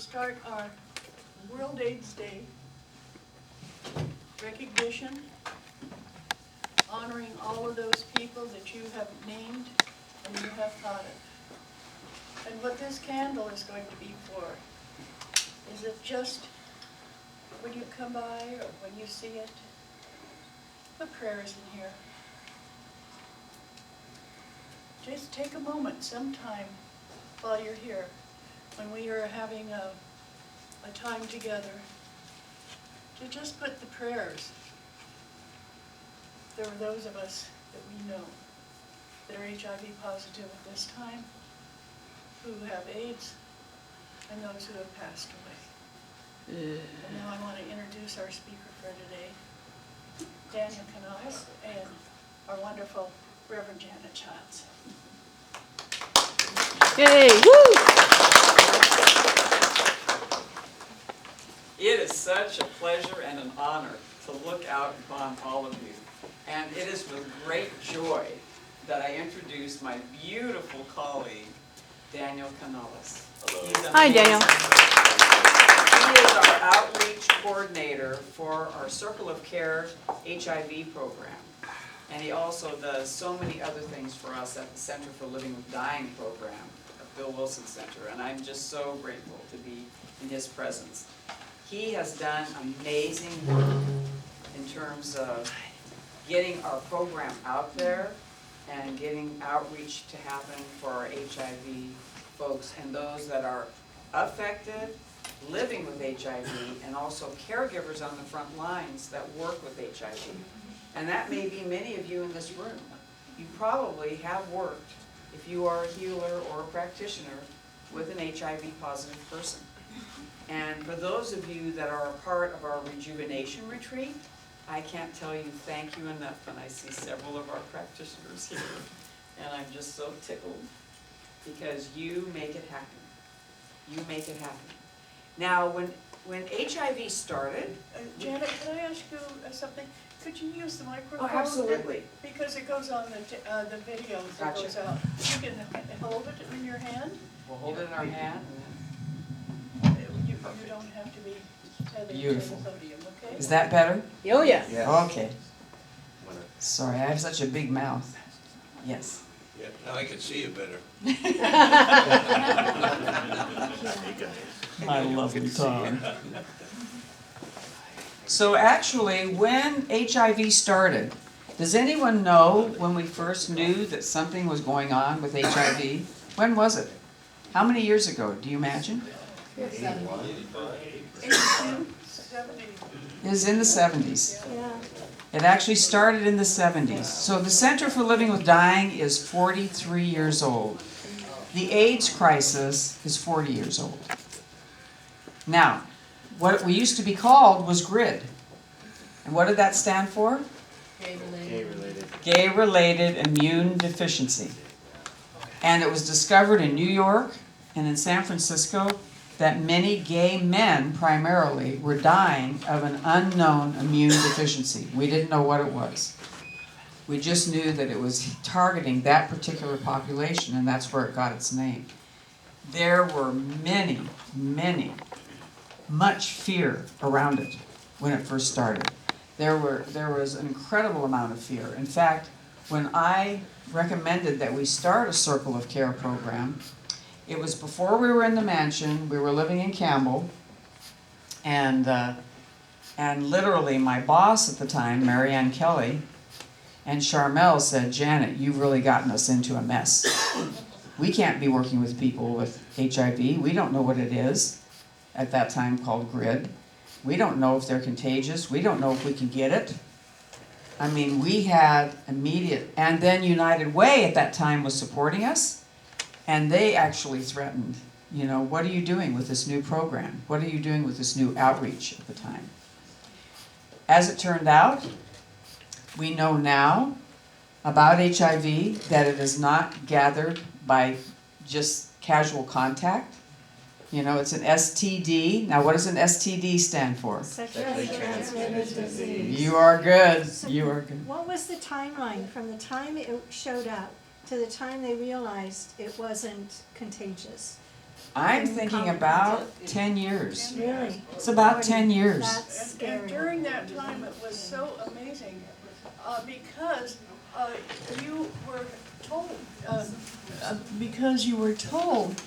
start our World AIDS Day recognition, honoring all of those people that you have named and you have thought of. And what this candle is going to be for is it just when you come by or when you see it, put prayers in here. Just take a moment sometime while you're here, when we are having a time together, to just put the prayers. There are those of us that we know that are HIV positive at this time, who have AIDS, and those who have passed away. And now I want to introduce our speaker for today, Daniel Canales and our wonderful Reverend Janet Childs. Yay! Woo! It is such a pleasure and an honor to look out upon all of you. And it is with great joy that I introduce my beautiful colleague, Daniel Canales. Hello. Hi, Daniel. He is our outreach coordinator for our Circle of Care HIV program. And he also does so many other things for us at the Center for Living with Dying program at Bill Wilson Center. And I'm just so grateful to be in his presence. He has done amazing work in terms of getting our program out there and getting outreach to happen for our HIV folks and those that are affected, living with HIV, and also caregivers on the front lines that work with HIV. And that may be many of you in this room. You probably have worked, if you are a healer or a practitioner, with an HIV positive person. And for those of you that are a part of our rejuvenation retreat, I can't tell you thank you enough when I see several of our practitioners here. And I'm just so tickled because you make it happen. You make it happen. Now, when HIV started... Janet, can I ask you something? Could you use the microphone? Oh, absolutely. Because it goes on the video that Gotcha. goes out. You can hold it in your hand. We'll hold it in our hand. You don't have to be tethered Beautiful. to the podium, okay? Is that better? Oh, yeah. Okay. Sorry, I have such a big mouth. Yes. Yeah, now I can see you better. My lovely tongue. So actually, when HIV started, does anyone know when we first knew that something was going on with HIV? When was it? How many years ago, do you imagine? 82, 70. It was in the 70s. Yeah. It actually started in the 70s. So the Center for Living with Dying is 43 years old. The AIDS crisis is 40 years old. Now, what we used to be called was GRID. And what did that stand for? Gay-related immune deficiency. And it was discovered in New York and in San Francisco that many gay men, primarily, were dying of an unknown immune deficiency. We didn't know what it was. We just knew that it was targeting that particular population, and that's where it got its name. There were much fear around it when it first started. There was an incredible amount of fear. In fact, when I recommended that we start a Circle of Care program, it was before we were in the mansion. We were living in Campbell, and literally my boss at the time, Mary Ann Kelly, and Charmel said, "Janet, you've really gotten us into a mess. We can't be working with people with HIV. We don't know what it is," at that time called GRID. We don't know if they're contagious. We don't know if we can get it. I mean, we had immediate, and then United Way at that time was supporting us. And they actually threatened, you know, what are you doing with this new program? What are you doing with this new outreach at the time? As it turned out, we know now about HIV that it is not gathered by just casual contact. You know, it's an STD. Now, what does an STD stand for? Sexually transmitted disease. You are good. So You are good. what was the timeline from the time it showed up to the time they realized it wasn't contagious? I'm thinking about 10 years. Really? It's about 10 years. That's And scary. during that time, it was so amazing, because you were told,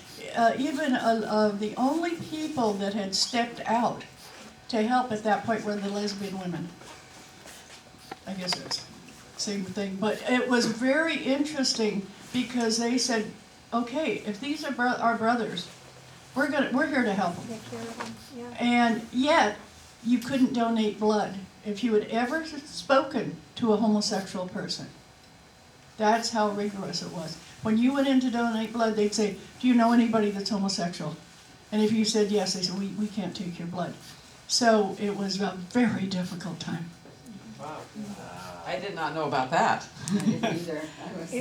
even the only people that had stepped out to help at that point were the lesbian women. I guess it's the same thing, but it was very interesting because they said, okay, if these are our brothers, we're here to help them. Take care of them, yeah. And yet, you couldn't donate blood if you had ever spoken to a homosexual person. That's how rigorous it was. When you went in to donate blood, they'd say, do you know anybody that's homosexual? And if you said yes, they said, we can't take your blood. So it was a very difficult time. Wow. I did not know about that. I didn't either.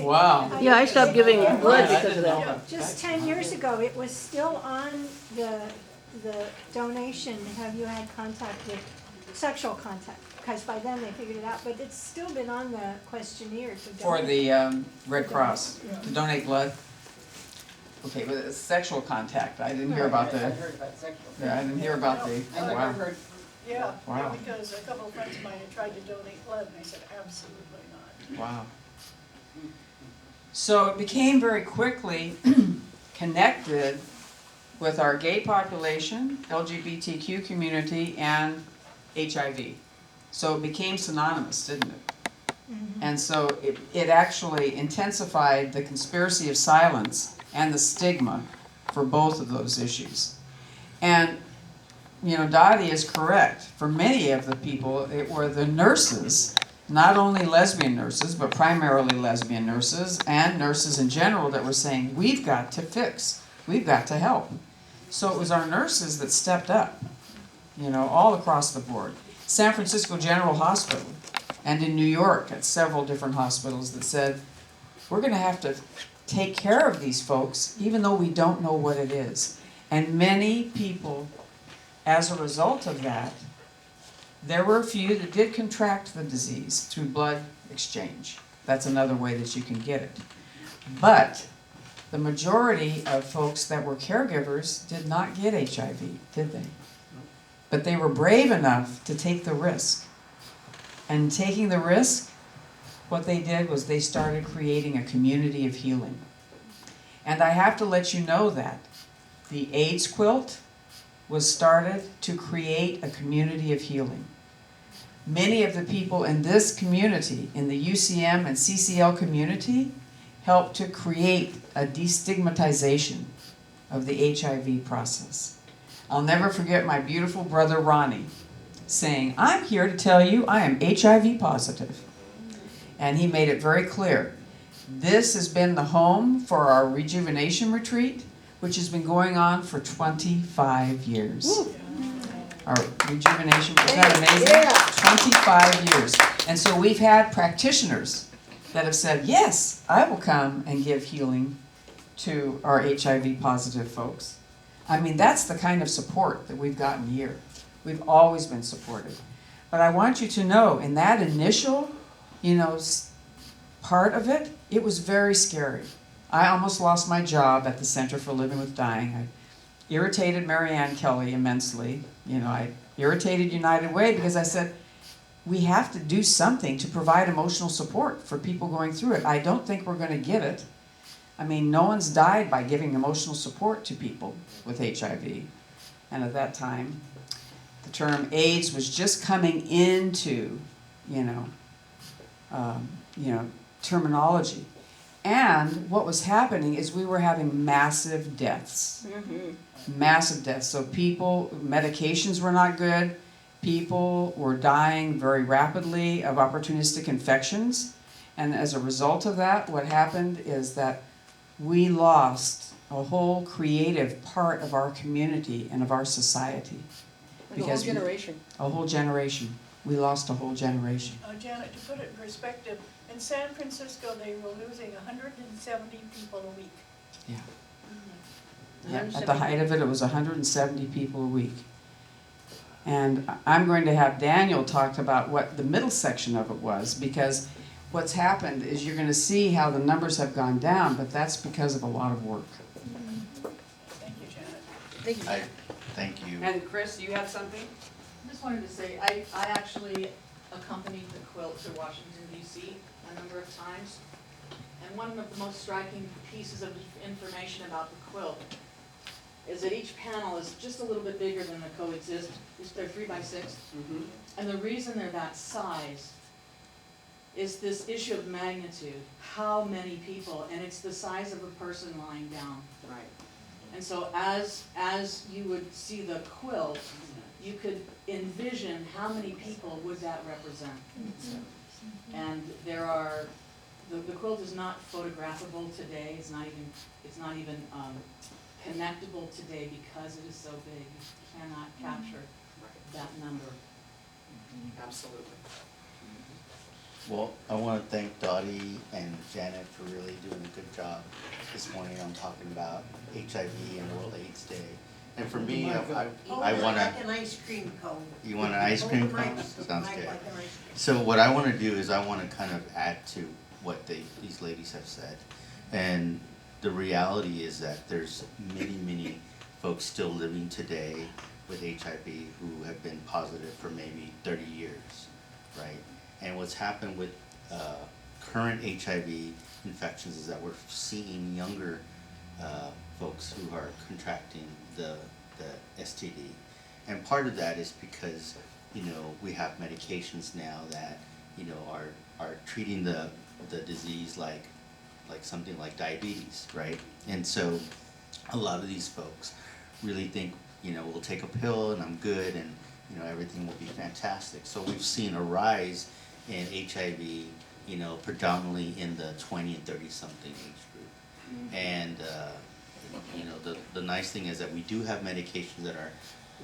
Wow. Yeah, I stopped giving It blood was because of that. Just 10 years ago, it was still on the donation, have you had contact with, sexual contact? Because by then they figured it out, but it's still been on the questionnaire to For donate. the Red Cross, to donate blood. Okay, but it's sexual contact. I didn't hear about I the, heard about sexual. yeah, I didn't hear about the, I never wow. heard, Yeah, Wow. because a couple of friends of mine had tried to donate blood, and I said, absolutely not. Wow. So it became very quickly connected with our gay population, LGBTQ community, and HIV. So it became synonymous, didn't it? And so it actually intensified the conspiracy of silence and the stigma for both of those issues. And, you know, Dottie is correct. For many of the people, it were the nurses, not only lesbian nurses, but primarily lesbian nurses and nurses in general that were saying, we've got to fix, we've got to help. So it was our nurses that stepped up, you know, all across the board. San Francisco General Hospital and in New York at several different hospitals that said, we're going to have to take care of these folks even though we don't know what it is. And many people, as a result of that, there were a few that did contract the disease through blood exchange. That's another way that you can get it. But the majority of folks that were caregivers did not get HIV, did they? But they were brave enough to take the risk. And taking the risk, what they did was they started creating a community of healing. And I have to let you know that the AIDS quilt was started to create a community of healing. Many of the people in this community, in the UCM and CCL community, helped to create a destigmatization of the HIV process. I'll never forget my beautiful brother Ronnie saying, I'm here to tell you I am HIV positive. And he made it very clear. This has been the home for our rejuvenation retreat, which has been going on for 25 years. Woo. Our rejuvenation, isn't that amazing? Yeah. 25 years. And so we've had practitioners that have said, yes, I will come and give healing to our HIV positive folks. I mean, that's the kind of support that we've gotten here. We've always been supported. But I want you to know, in that initial, you know, part of it, it was very scary. I almost lost my job at the Center for Living with Dying. I irritated Marianne Kelly immensely. You know, I irritated United Way because I said, we have to do something to provide emotional support for people going through it. I don't think we're going to get it. I mean, no one's died by giving emotional support to people with HIV. And at that time, the term AIDS was just coming into, terminology. And what was happening is we were having massive deaths. Massive deaths. So people, medications were not good. People were dying very rapidly of opportunistic infections. And as a result of that, what happened is that we lost a whole creative part of our community and of our society. A whole generation. A whole generation. We lost a whole generation. Janet, to put it in perspective, in San Francisco, they were losing 170 people a week. Yeah. Yeah. At the height of it, it was 170 people a week. And I'm going to have Daniel talk about what the middle section of it was, because what's happened is you're going to see how the numbers have gone down, but that's because of a lot of work. Thank you, Janet. Thank you. Thank you. And Chris, you have something? Just wanted to say, I actually accompanied the quilt to Washington DC a number of times. And one of the most striking pieces of information about the quilt is that each panel is just a little bit bigger than the coexist. They're 3 by 6. Mm-hmm. And the reason they're that size is this issue of magnitude. How many people, and it's the size of a person lying down. Right. And so as you would see the quilt, you could envision how many people would that represent. And there are, the quilt is not photographable today, it's not even connectable today because it is so big. You cannot capture that number. Absolutely. Well, I want to thank Dottie and Janet for really doing a good job this morning on talking about HIV and World AIDS Day. And for me, I want to. Like an ice cream cone. You want an ice cream Hold the cone? mic- Sounds mic good. like an ice cream. So what I want to do is I want to kind of add to what these ladies have said. And the reality is that there's many folks still living today with HIV who have been positive for maybe 30 years, right? And what's happened with current HIV infections is that we're seeing younger folks who are contracting the STD. And part of that is because, you know, we have medications now that, you know, are treating the disease like something like diabetes, right? And so a lot of these folks really think, you know, we'll take a pill and I'm good and, you know, everything will be fantastic. So we've seen a rise in HIV, you know, predominantly in the 20 and 30-something age group. And, you know, the nice thing is that we do have medications that are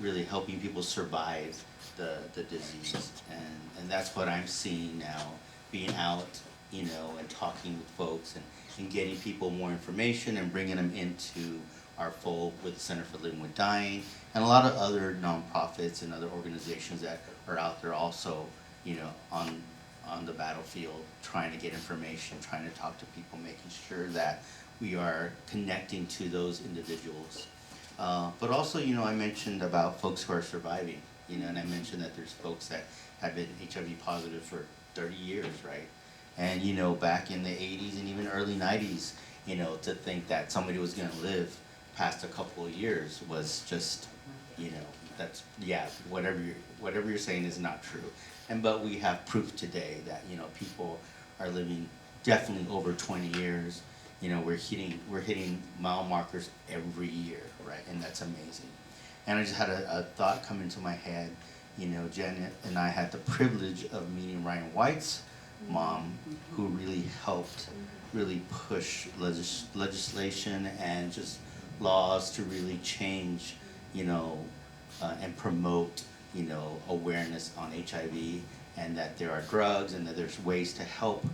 really helping people survive the disease. And that's what I'm seeing now, being out, you know, and talking with folks and getting people more information and bringing them into our fold with the Center for Living with Dying and a lot of other nonprofits and other organizations that are out there also, you know, on the battlefield, trying to get information, trying to talk to people, making sure that we are connecting to those individuals. But also, you know, I mentioned about folks who are surviving, you know, and I mentioned that there's folks that have been HIV positive for 30 years, right? And, you know, back in the 80s and even early 90s, you know, to think that somebody was gonna live past a couple of years was just, you know, that's, yeah, whatever you're saying is not true. But we have proof today that, you know, people are living definitely over 20 years. You know, we're hitting mile markers every year, right? And that's amazing. And I just had a thought come into my head. You know, Janet and I had the privilege of meeting Ryan White's mom, who really helped really push legislation and just laws to really change, you know, and promote, you know, awareness on HIV, and that there are drugs and that there's ways to help,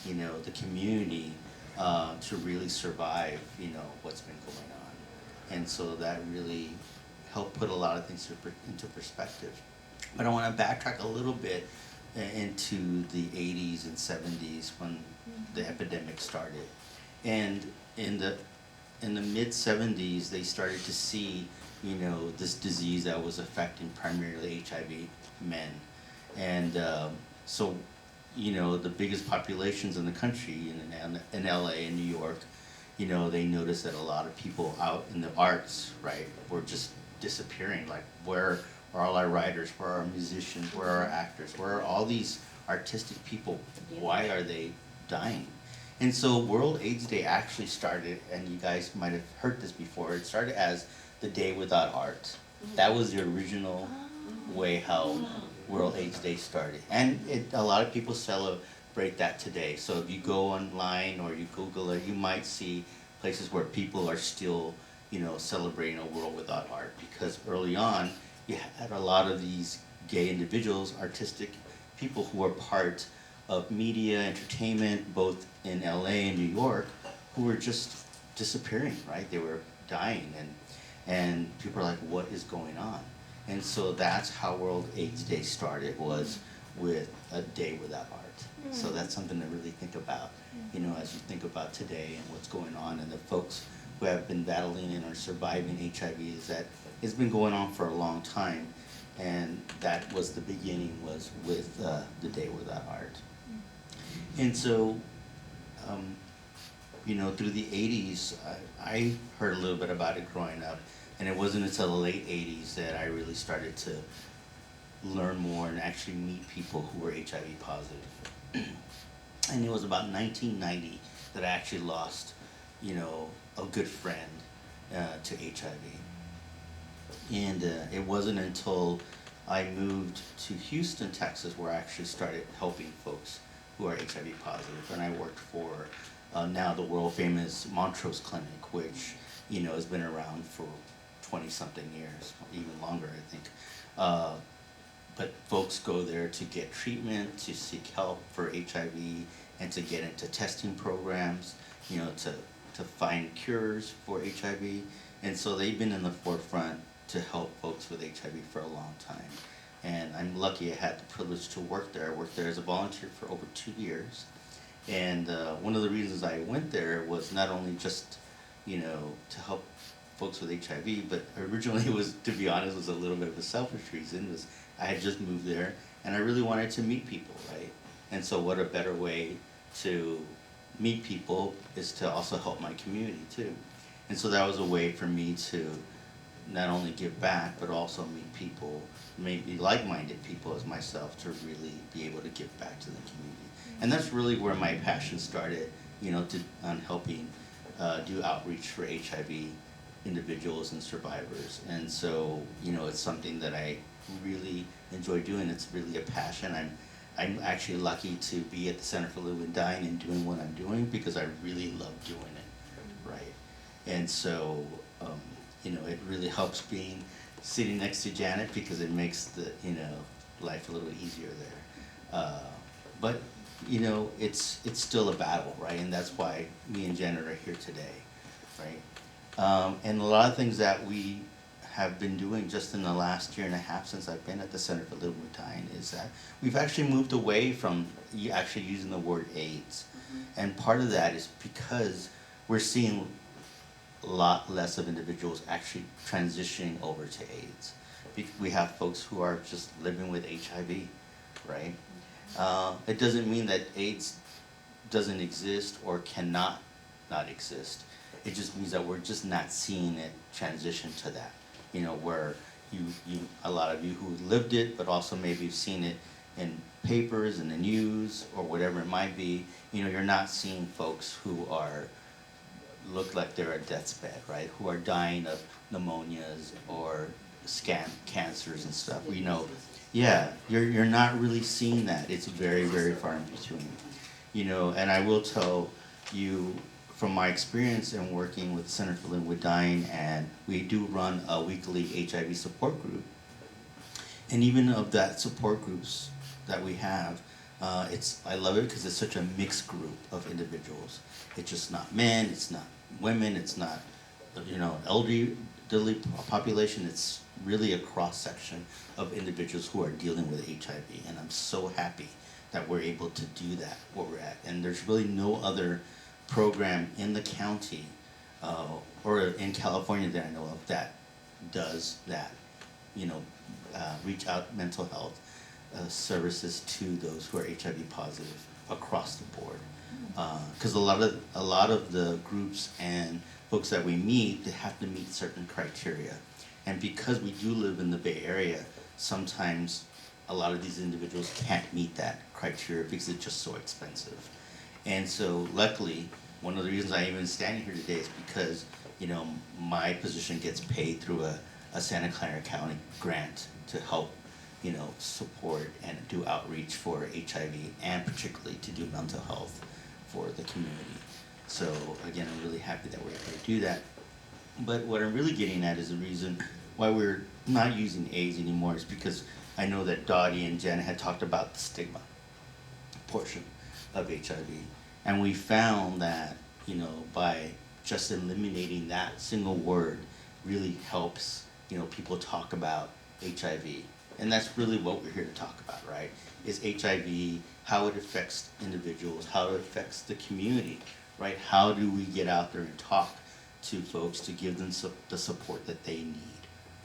you know, the community to really survive, you know, what's been going on. And so that really helped put a lot of things into perspective. But I want to backtrack a little bit into the 80s and 70s when the epidemic started. And in the mid 70s, they started to see, you know, this disease that was affecting primarily HIV men. And so, you know, the biggest populations in the country, in LA and New York, you know, they noticed that a lot of people out in the arts, right, were just disappearing. Like, where are all our writers, where are our musicians, where are our actors, where are all these artistic people? Why are they dying? And so World AIDS Day actually started, and you guys might have heard this before, it started as the Day Without Art. That was the original way how World AIDS Day started. And a lot of people celebrate that today. So if you go online or you Google it, you might see places where people are still, you know, celebrating a world without art. Because early on, you had a lot of these gay individuals, artistic people who were part of media, entertainment, both in LA and New York, who were just disappearing, right? They were dying, and people are like, what is going on? And so that's how World AIDS Day started, was with a day without art. So that's something to really think about, you know, as you think about today and what's going on, and the folks who have been battling and are surviving HIV is that it's been going on for a long time, and that was the beginning, was with the Day Without Heart. And so, you know, through the 80s, I heard a little bit about it growing up, and it wasn't until the late 80s that I really started to learn more and actually meet people who were HIV positive. And it was about 1990 that I actually lost, you know, a good friend to HIV. And it wasn't until I moved to Houston, Texas, where I actually started helping folks who are HIV positive. And I worked for now the world famous Montrose Clinic, which, you know, has been around for 20-something years, even longer, I think. But folks go there to get treatment, to seek help for HIV, and to get into testing programs, you know, to find cures for HIV. And so they've been in the forefront to help folks with HIV for a long time. And I'm lucky I had the privilege to work there. I worked there as a volunteer for over 2 years. And one of the reasons I went there was not only just, you know, to help folks with HIV, but originally it was, to be honest, was a little bit of a selfish reason. Was I had just moved there, and I really wanted to meet people, right? And so what a better way to meet people is to also help my community too. And so that was a way for me to not only give back, but also meet people, maybe like-minded people as myself, to really be able to give back to the community. And that's really where my passion started, you know, on helping do outreach for HIV individuals and survivors. And so, you know, it's something that I really enjoy doing. It's really a passion. I'm actually lucky to be at the Center for Living and Dying and doing what I'm doing because I really love doing it, right? And so, you know, it really helps being sitting next to Janet because it makes the, you know, life a little easier there. But, you know, it's still a battle, right? And that's why me and Janet are here today, right? And a lot of things that we have been doing just in the last year and a half since I've been at the Center for Living and Dying is that we've actually moved away from actually using the word AIDS. And part of that is because we're seeing a lot less of individuals actually transitioning over to AIDS. We have folks who are just living with HIV, right? It doesn't mean that AIDS doesn't exist or cannot not exist. It just means that we're just not seeing it transition to that. You know, where a lot of you who lived it, but also maybe you've seen it in papers, in the news, or whatever it might be, you know, you're not seeing folks who look like they're at death's bed, right? Who are dying of pneumonias or cancers and stuff. You know, yeah, you're not really seeing that. It's very, very far in between. You know, and I will tell you, from my experience in working with the Center for Living with Dying, and we do run a weekly HIV support group. And even of that support groups that we have, I love it because it's such a mixed group of individuals. It's just not men, it's not women, it's not, you know, elderly population. It's really a cross section of individuals who are dealing with HIV. And I'm so happy that we're able to do that where we're at. And there's really no other program in the county or in California that I know of that does that, you know, reach out mental health services to those who are HIV positive across the board. Because a lot of the groups and folks that we meet, they have to meet certain criteria. And because we do live in the Bay Area, sometimes a lot of these individuals can't meet that criteria because it's just so expensive. And so luckily, one of the reasons I'm even standing here today is because, you know, my position gets paid through a Santa Clara County grant to help, you know, support and do outreach for HIV and particularly to do mental health for the community. So again, I'm really happy that we're able to do that. But what I'm really getting at is the reason why we're not using AIDS anymore is because I know that Dottie and Jen had talked about the stigma portion of HIV. And we found that, you know, by just eliminating that single word really helps, you know, people talk about HIV. And that's really what we're here to talk about, right? Is HIV, how it affects individuals, how it affects the community, right? How do we get out there and talk to folks to give them the support that they need,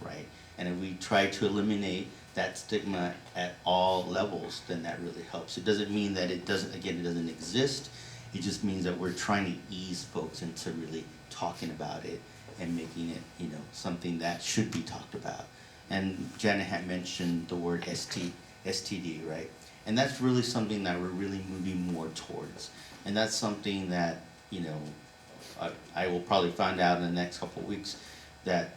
right? And if we try to eliminate that stigma at all levels, then that really helps. It doesn't mean that it doesn't exist. It just means that we're trying to ease folks into really talking about it and making it, something that should be talked about. And Janet had mentioned the word STD, right? And that's really something that we're really moving more towards. And that's something that, I will probably find out in the next couple of weeks that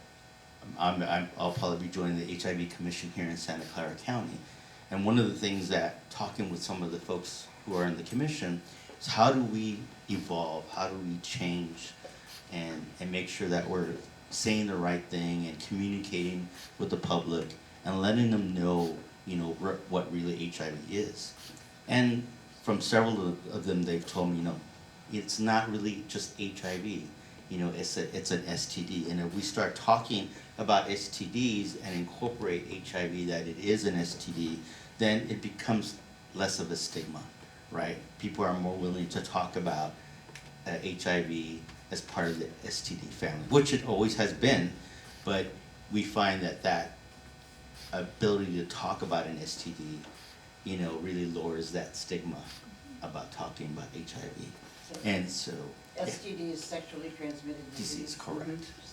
I'll probably be joining the HIV Commission here in Santa Clara County. And one of the things that, talking with some of the folks who are in the commission, is how do we evolve, how do we change, and make sure that we're saying the right thing and communicating with the public and letting them know, what really HIV is. And from several of them, they've told me, it's not really just HIV, it's an STD. And if we start talking about STDs and incorporate HIV that it is an STD, then it becomes less of a stigma, right? People are more willing to talk about HIV as part of the STD family, which it always has been, but we find that ability to talk about an STD, really lowers that stigma about talking about HIV. And so, yeah. STD is sexually transmitted Disease, correct,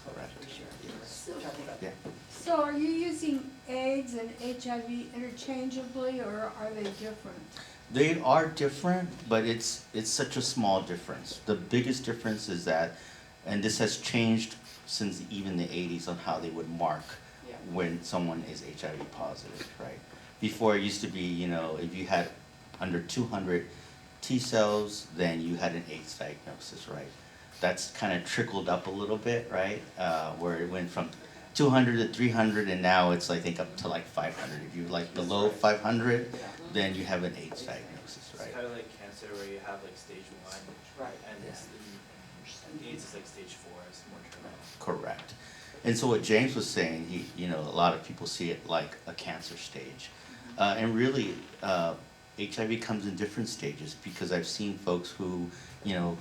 correct. For sure. Yes. Talking about Yeah. So are you using AIDS and HIV interchangeably, or are they different? They are different, but it's such a small difference. The biggest difference is that, and this has changed since even the 80s on how they would mark Yeah. when someone is HIV positive, right? Before it used to be, if you had under 200 T cells, then you had an AIDS diagnosis, right? That's kind of trickled up a little bit, right? Where it went from 200 to 300, and now it's I think up to like 500. If you're like below 500, then you have an AIDS diagnosis, It's right? kind of like cancer where you have like stage 1, Right. and AIDS is like stage 4, it's more terminal. Correct. And so what James was saying, a lot of people see it like a cancer stage. And really, HIV comes in different stages, because I've seen folks who,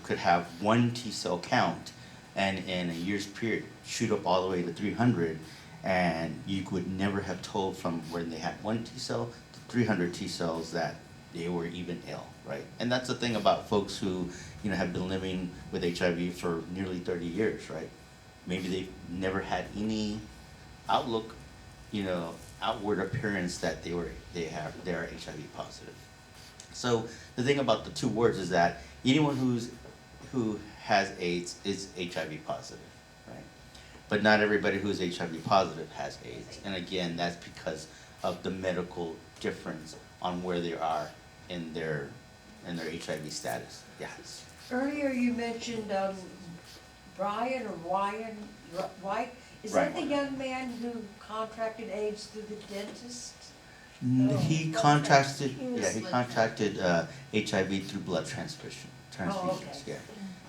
could have one T cell count and in a year's period shoot up all the way to 300, and you would never have told from when they had one T cell to 300 T cells that they were even ill, right? And that's the thing about folks who, have been living with HIV for nearly 30 years, right? Maybe they've never had any outlook, outward appearance that they're HIV positive. So the thing about the two words is that anyone who has AIDS is HIV positive, right? But not everybody who is HIV positive has AIDS. And again, that's because of the medical difference on where they are in their HIV status. Yes. Earlier you mentioned Brian or Ryan, White. Is that the Ryan. young man who contracted AIDS through the dentist? He contracted HIV through blood transfusions, okay. yeah.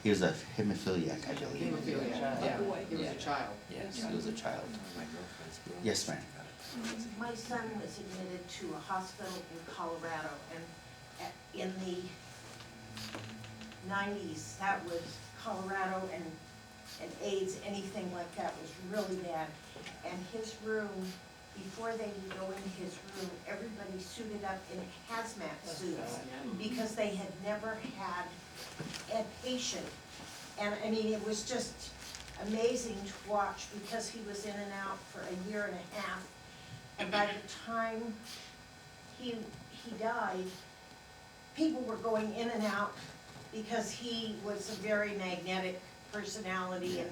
He was a hemophiliac, I believe. Hemophilia, yeah, he was a child. Yes, he was a child. Yes, ma'am. My son was admitted to a hospital in Colorado, and in the 90s, that was Colorado, and AIDS, anything like that was really bad. And his room, before they would go into his room, everybody suited up in hazmat suits because they had never had a patient. And I mean, it was just amazing to watch, because he was in and out for a year and a half. And by the time he died, people were going in and out because he was a very magnetic personality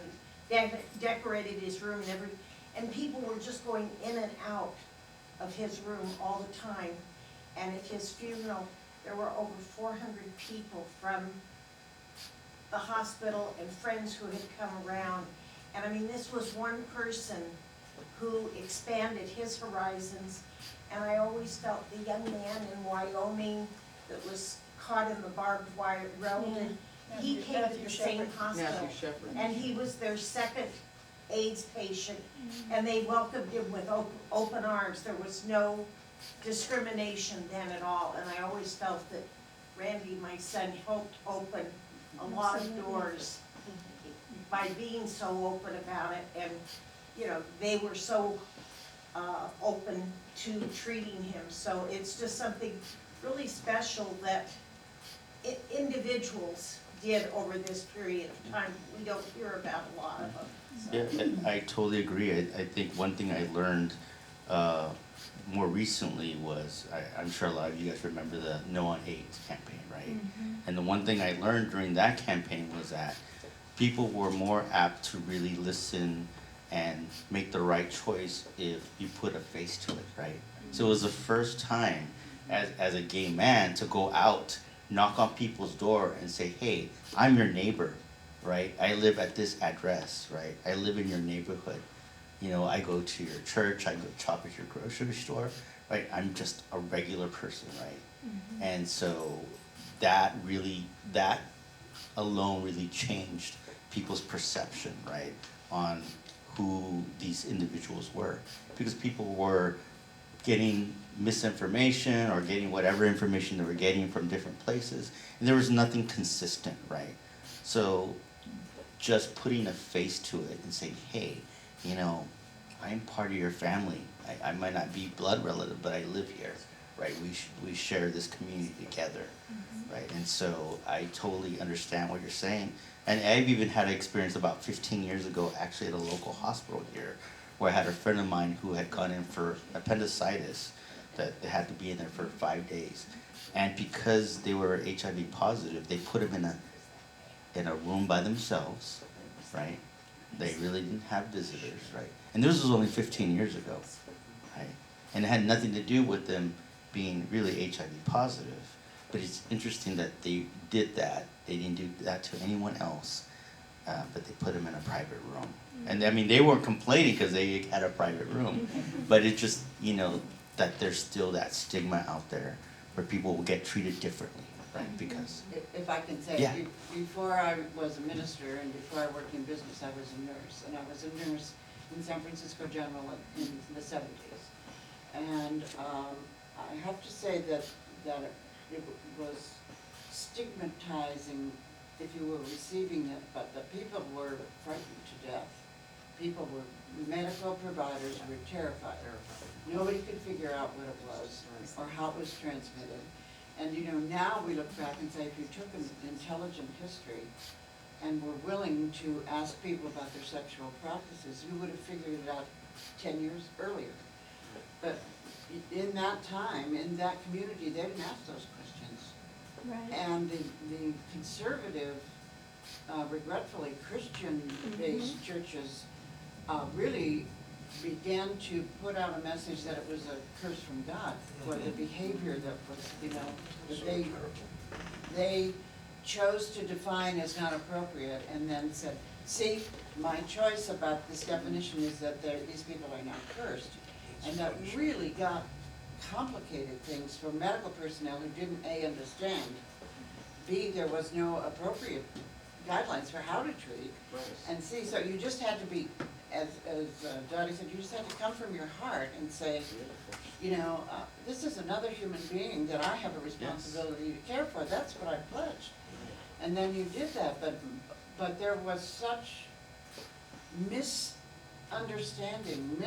and decorated his room and people were just going in and out of his room all the time. And at his funeral, there were over 400 people from the hospital and friends who had come around. And I mean, this was one person who expanded his horizons. And I always felt the young man in Wyoming that was caught in the barbed wire road, he came to the same hospital. And he was their second AIDS patient, and they welcomed him with open arms. There was no discrimination then at all, and I always felt that Randy, my son, helped open a lot of doors by being so open about it, and, you know, they were so, open to treating him, so it's just something really special that individuals did over this period of time. We don't hear about a lot of them, so. Yeah, I totally agree. I think one thing I learned more recently was, I'm sure a lot of you guys remember the No on AIDS campaign, right? And the one thing I learned during that campaign was that people were more apt to really listen and make the right choice if you put a face to it, right? So it was the first time as a gay man to go out, knock on people's door and say, hey, I'm your neighbor, right? I live at this address, right? I live in your neighborhood. You know, I go to your church, I go shop at your grocery store, right? I'm just a regular person, right? And so that alone really changed people's perception, right, on who these individuals were. Because people were getting misinformation or getting whatever information they were getting from different places, and there was nothing consistent, right? So just putting a face to it and saying, hey, you know, I'm part of your family. I might not be blood relative, but I live here, right? We share this community together, right? And so I totally understand what you're saying. And I've even had an experience about 15 years ago, actually at a local hospital here, where I had a friend of mine who had gone in for appendicitis, that they had to be in there for 5 days. And because they were HIV positive, they put him in a room by themselves, right? They really didn't have visitors, right? And this was only 15 years ago, right? And it had nothing to do with them being really HIV positive. But it's interesting that they did that. They didn't do that to anyone else, but they put him in a private room. And I mean, they weren't complaining because they had a private room, but it's just, you know, that there's still that stigma out there where people will get treated differently, right? Because If I can say, Yeah. before I was a minister and before I worked in business, I was a nurse. And I was a nurse in San Francisco General in the 70s. And I have to say that it was stigmatizing if you were receiving it, but the people were frightened to death. People were, medical providers were terrified. Nobody could figure out what it was or how it was transmitted. And you know, now we look back and say, if you took an intelligent history and were willing to ask people about their sexual practices, you would have figured it out 10 years earlier. But in that time, in that community, they didn't ask those questions. Right. And the conservative, regretfully Christian-based churches really began to put out a message that it was a curse from God for the behavior that was, you know, that they chose to define as not appropriate, and then said, see, my choice about this definition is that these people are not cursed. And that really complicated things for medical personnel who didn't A, understand, B, there was no appropriate guidelines for how to treat, and C, so you just had to be, as Dottie said, you just had to come from your heart and say, you know, this is another human being that I have a responsibility to care for. That's what I pledged. And then you did that, but there was such misunderstanding,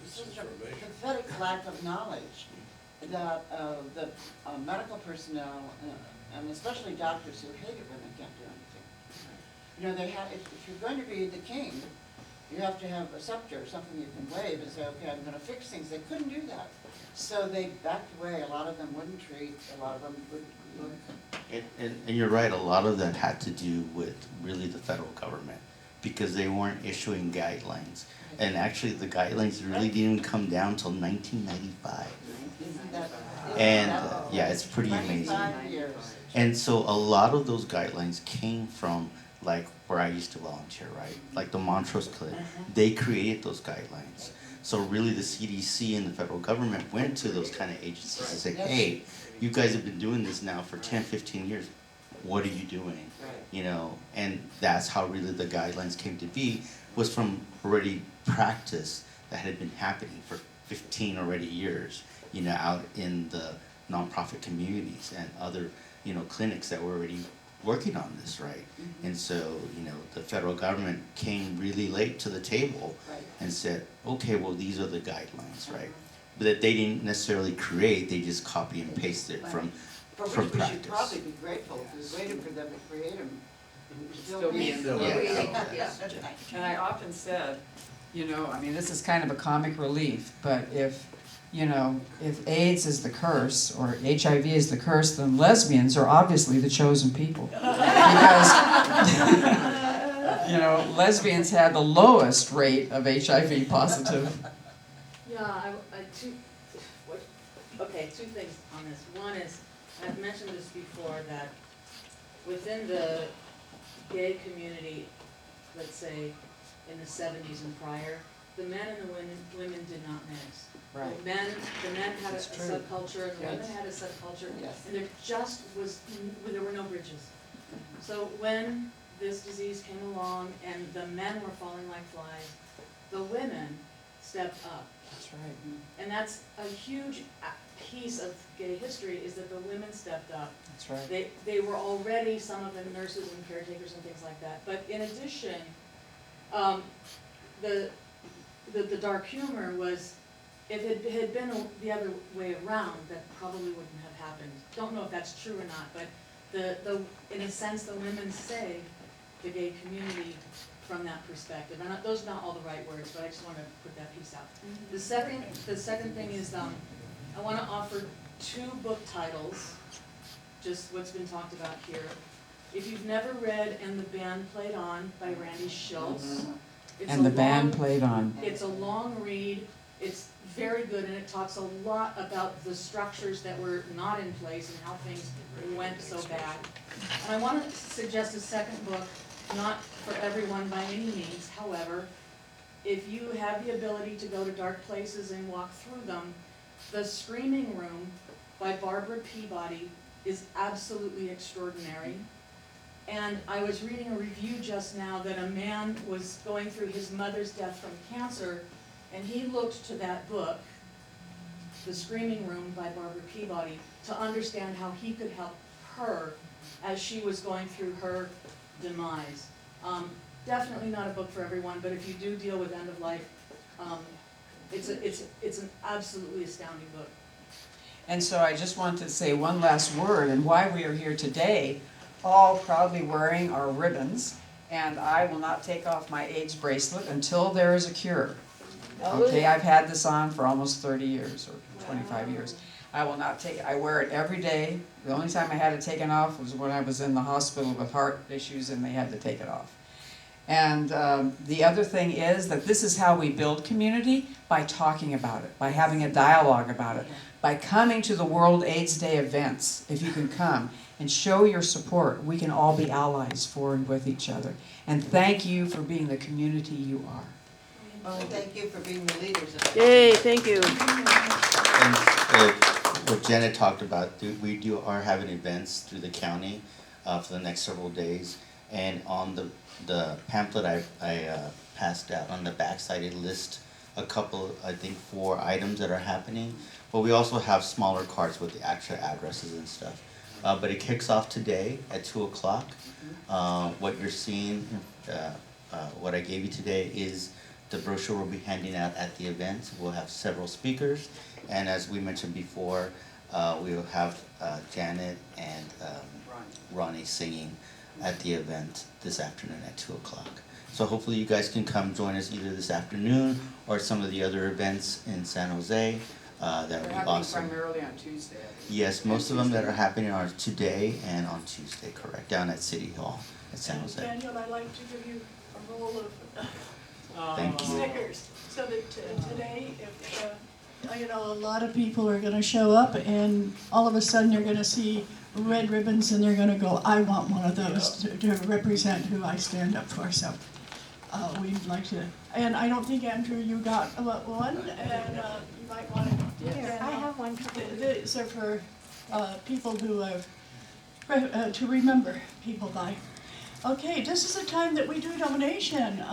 such a pathetic lack of knowledge that the medical personnel, and especially doctors who hate it when they can't do anything. You know, they have, if you're going to be the king, you have to have a scepter, something you can wave and say, okay, I'm going to fix things. They couldn't do that. So they backed away. A lot of them wouldn't treat, a lot of them wouldn't. And you're right, a lot of that had to do with really the federal government, because they weren't issuing guidelines. And actually the guidelines really didn't come down till 1995. And yeah, it's pretty amazing. 25 years. And so a lot of those guidelines came from like where I used to volunteer, right? Like the Montrose Clinic, they created those guidelines. So really the CDC and the federal government went to those kind of agencies and said, hey, you guys have been doing this now for 10, 15 years. What are you doing? You know, and that's how really the guidelines came to be, was from already practice that had been happening for 15 already years, you know, out in the nonprofit communities and other, you know, clinics that were already working on this, right? And so, you know, the federal government came really late to the table Right. and said, okay, well, these are the guidelines, right? But that they didn't necessarily create, they just copy and paste it from For from which we should practice. probably be grateful, we waited for them to create them. Still be in the Yeah. Yes. And I often said, you know, I mean, this is kind of a comic relief, but if, you know, if AIDS is the curse, or HIV is the curse, then lesbians are obviously the chosen people. Because, you know, lesbians had the lowest rate of HIV positive. Yeah, two things on this. One is, I've mentioned this before, that within the gay community, let's say in the 70s and prior, the men and the women did not mix. Right. The men had a That's true. subculture, and the women Yes. had a subculture, Yes. and there were no bridges. So when this disease came along and the men were falling like flies, the women stepped up. That's right. And that's a huge piece of gay history, is that the women stepped up. That's right. They were already, some of them, nurses and caretakers and things like that. But in addition, the dark humor was, if it had been the other way around, that probably wouldn't have happened. Don't know if that's true or not, but in a sense, the women saved the gay community from that perspective. And those are not all the right words, but I just want to put that piece out. The second thing is, I want to offer 2 book titles, just what's been talked about here. If you've never read And the Band Played On by Randy Schultz. And the band played on. It's a long read, it's very good, and it talks a lot about the structures that were not in place and how things went so bad. And I want to suggest a second book, not for everyone by any means, however, if you have the ability to go to dark places and walk through them, The Screaming Room by Barbara Peabody is absolutely extraordinary. And I was reading a review just now that a man was going through his mother's death from cancer, and he looked to that book, The Screaming Room by Barbara Peabody, to understand how he could help her as she was going through her demise. Definitely not a book for everyone, but if you do deal with end of life, it's an absolutely astounding book. And so I just want to say one last word, and why we are here today, all proudly wearing our ribbons, and I will not take off my AIDS bracelet until there is a cure. Okay, I've had this on for almost 30 years, or 25 years. I will not take it, I wear it every day. The only time I had it taken off was when I was in the hospital with heart issues and they had to take it off. And the other thing is that this is how we build community, by talking about it, by having a dialogue about it, by coming to the World AIDS Day events. If you can come and show your support, we can all be allies for and with each other. And thank you for being the community you are. Well, thank you for being the leaders of it. Yay, thank you. And what Janet talked about, we are having events through the county for the next several days. And on the pamphlet I passed out, on the backside, it lists a couple, I think 4 items that are happening. But we also have smaller cards with the actual addresses and stuff. But it kicks off today at 2 o'clock. What you're seeing, what I gave you today is the brochure we'll be handing out at the event. We'll have several speakers. And as we mentioned before, we will have Janet and Ronnie singing at the event this afternoon at 2 o'clock. So hopefully you guys can come join us either this afternoon or some of the other events in San Jose. That would be awesome. They're happening primarily on Tuesday. Yes, most of them that are happening are today and on Tuesday, correct, down at City Hall at San Jose. Daniel, I'd like to give you a roll of Thank you. stickers, so that today, if, you know, a lot of people are gonna show up, and all of a sudden you're gonna see red ribbons, and they're gonna go, I want one of those to represent who I stand up for, so we'd like to, and I don't think, Andrew, you got one, and you might want to. Here, I have one. These are for people who have, to remember people by. Okay, this is the time that we do donation.